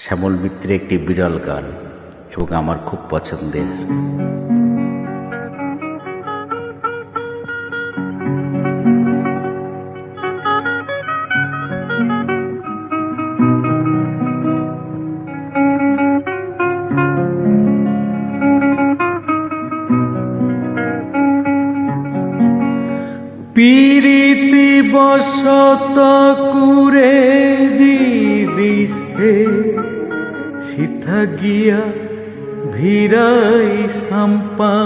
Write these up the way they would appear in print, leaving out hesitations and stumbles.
শ্যামল মিত্রের একটি বিরল গান এবং আমার খুব পছন্দের। পীরিতি বসত কুরে জি দিছে সিথা গিয়া ভিড়াই সাম্পা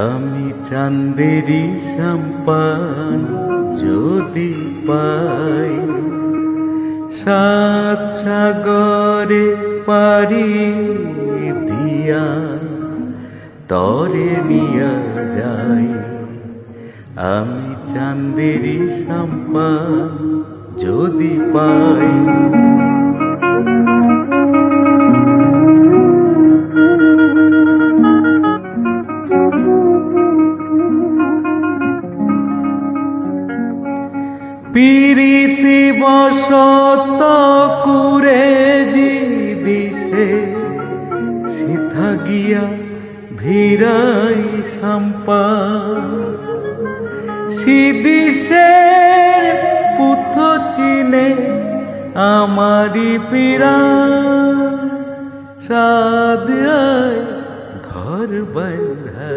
আমি চান্দেরি সাম্পান যদি পাই সাত সাগরে পারি দিয়া তরে নিয়া যাই আমি চান্দেরি সাম্পান যদি পাই। পীরিতি বসত কুরে জি দিছে সিথা গিয়া ভিড়াই সাম্পা সিদিশের পুথ চিনে আমারি পীরা সাদ ঘর বান্ধা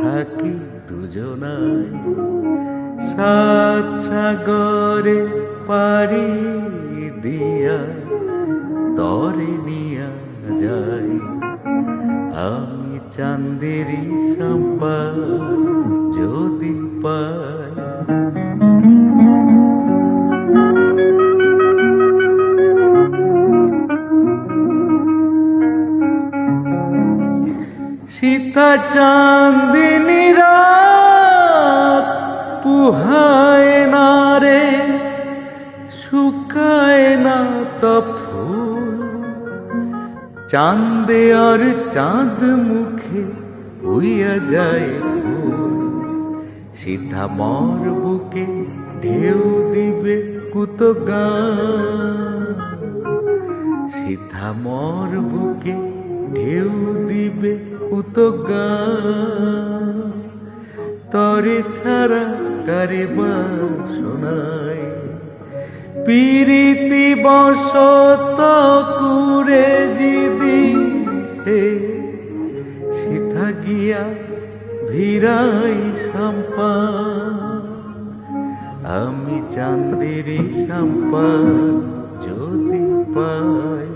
থাকি দুজনায় সাত সাগরে পারি দিয়া তরে নিয়া যাই আমি চান্দেরি সাম্পান যদি পাই। সীতা চান্দিনী রাত পুহায় না রে শুকায় না তো ফুল চাঁদে আর চাঁদ মুখে হইয়া যায় ফুল সীতা মর বুকে ঢেউ দিবে কুত গান সীতা মর বুকে ঢেউ দিবে কুত গান তরে ছাড়া কারে বা শোনায় পীরিতি বসত কুরে জি দিছে সিথা গিয়া ভিড়াই সাম্পা আমি চান্দেরি সাম্পান যদি পাই।